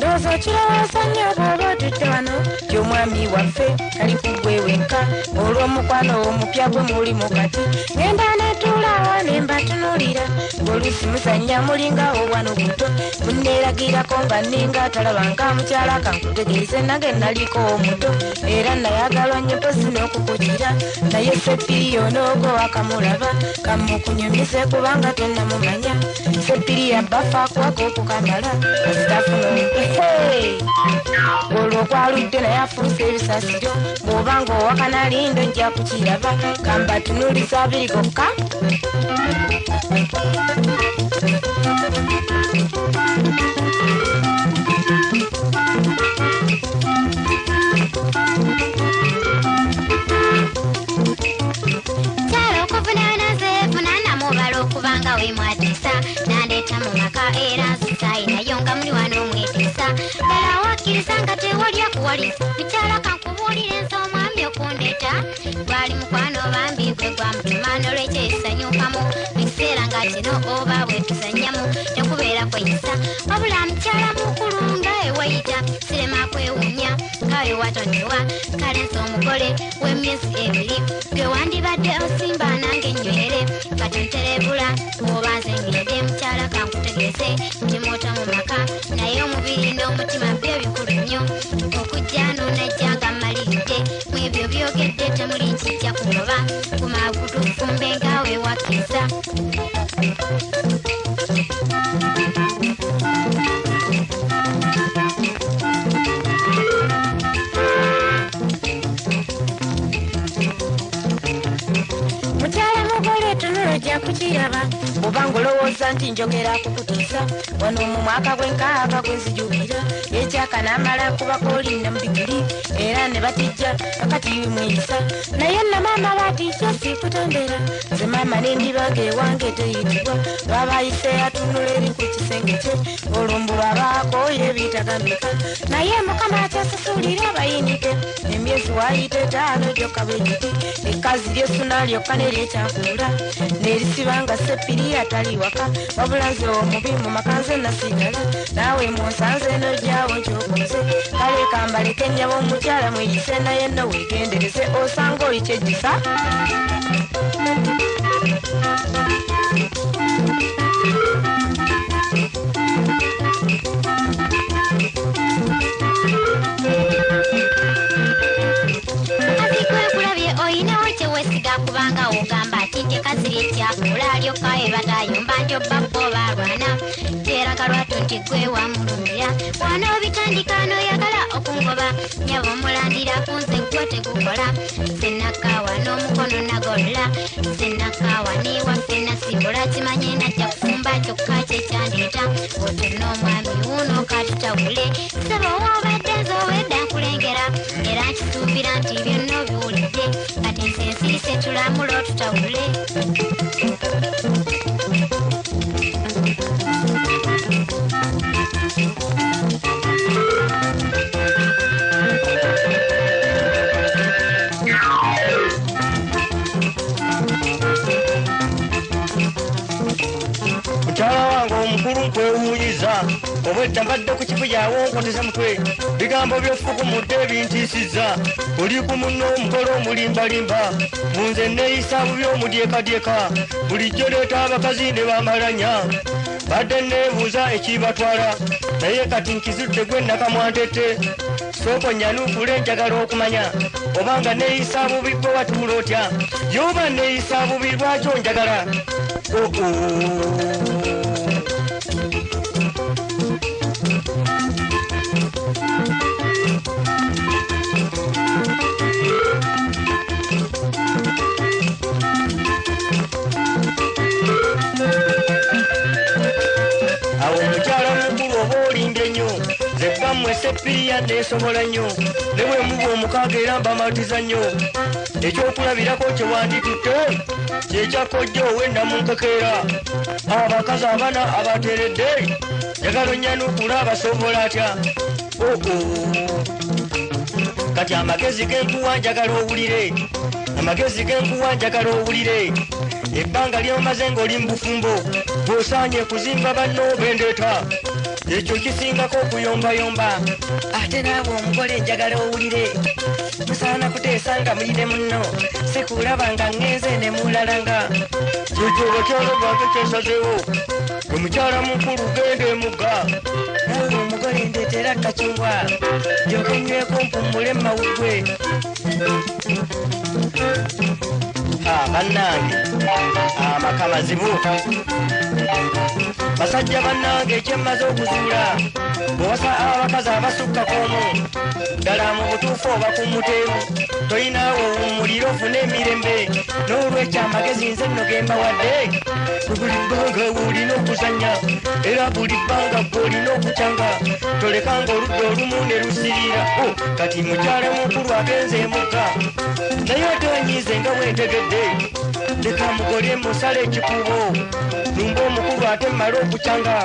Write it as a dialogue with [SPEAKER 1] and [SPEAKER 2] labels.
[SPEAKER 1] Dozo chilo sanyo bolo tutwano Jomwami waffe kali kugwe wenka olwo mukwano omupya gwe muli mukati ngenda netula nemba tunulira Polisi musanya mulinga obwano buto Bunneragirako nga ninga talabanga mukyala kankutegeeze nange naliko omuto Era nayagalwa nnyo posi n'okukukira naye Seppiri onoogo akamulaba kamukunyumize kubanga tonnamumanya Seppiri yabbafa akwako okukamala olwo kwaludde naye afuuse ebisasiro bw'obanga owakana lindo nja kukiraba kamba tunuliza abiri gokka kubanga we mwatisa nandeta mu maka era nsisaina yonga muli wano mwetisa dala wakkiriza nga tewali akuwali mikyala kankubuulira ensomwami okundeta gwali mukwano bambi gwe gwa mutuma nolwekyesanyukamu ekiseera nga kino oba bwetusannyamu tekubeera kweyisa wabula mukyala mukulu nga ewayita sirema kwewunya kawe watondewa kale nsi omugole w'emyezi ebiri gwe wandibadde osimba nange nywere katonterebula oba nze ngende mukyala kankutegeeze nti moota mu maka naye omubiri n'omutima byo bikulu nnyo okujja n'onajja nga mmalidde mu ebyo byogedde temuli nkijja kugoba kumagutufumbe ngaawe wakkiriza kukiraba obanga olowooza nti njogera kukutiisa wano mu mwaka gw'enkaaga gwenzijukira ekyaka n'amala kubako olinda mu digiri era ne batijja akati mweyisa naye namaama baatijja sikutondera nze maama n'endibaga ewange teyitibwa babayise atunula eri ku kisenge kye olumbu lwabaako yebitagamika naye mukama akyasasuulira abayinike emyezi waayita etaano gyokka bwe giti ekkazi ly'essuna lyokka neryekyakuula nerisibanga Seppiri atali waka wabula nze omubi mu makanze nasigala naawe munsanze nojjawo nkyokoze kale kambaleke nnyabo omukyala mweyise naye nno weegendereze osanga oli kyejjusa kubanga ogamba ati ntekaziri ekyakula alyokayo batayomba ntyobabbo balwana teraga lwatu nti gwe wamulumira wana obitandika noyagala okungoba nyaba omulandira kunze gwe tegukola senakawa n'omukono nagolola senakawa niwaffe nasibula kimanye najja kufumba kyokka kyekyandeeta otonna omwami wuno katutawule saba wobadde nzowedda nkulengera era nkisuubira nti byonna obiwulidde kati nze nsirise tulamulo tutawule mukyala wange omukulu nkwewuunyiza obwedda mbadde ku kibuyawo nkoteza mutwe bigambo byofukumudde ebintiisizza oli ku munno omukolo omulimbalimba munze neeyisa bubi omudyekadyeka bulijjo leeta abakazi ne bamalanya badde neebuuza ekibatwala naye kati nkizudde gwe nakamwantette sooka nyanukule njagala okumanya obanga neeyisa bubi gwe watuula otya yoba neeyisa bubi lwakyo njagala awo omukyala mukulu oba olinde nnyo nze
[SPEAKER 2] Sepiriya nesobola nnyo ne bwe muba omukaaga era mbamatiza nnyo ekyokulabirako kye wanditutte kyekyakojja owenda mu nkekeera abakazi abana abateeredde njagala onnyanukula abasobola atya kati amagezi genkuwa njagala owulire amagezi genkuwa njagala owulire ebbanga lyomaze ng'oli mu bufumbo bw'osaanye kuzimba banno bendeeta ekyo kisingako okuyombayomba ate naawe omugole njagala owulire musaana kuteesa nga mulire munno sikulaba nga ŋŋenze ne mulalanga ekyo bakyalo bange kyesazeewo omukyala mukulu genda emugga naawe omugole ndeetera kacungwa ndyoke nyweko mpummule mawuggwe bannange amaka mazibu basajja bannange ekyemmaze okuzuula bw'owasa abakazi abasukka k'omu ddala mu butuufu oba ku muteemu toyinaawo owummulire ofune emirembe n'olwekyo amagezi nze nno gemba wadde buli bbanga olina okuzannya era buli bbanga gw'olina okucanga tolekanga oludda olumu ne lusirira kati mukyala mukulu agenze emugga naye ate onyiize nga bwentegedde leka mugole musala ekikubo lumba omukulu ate mmale okucanga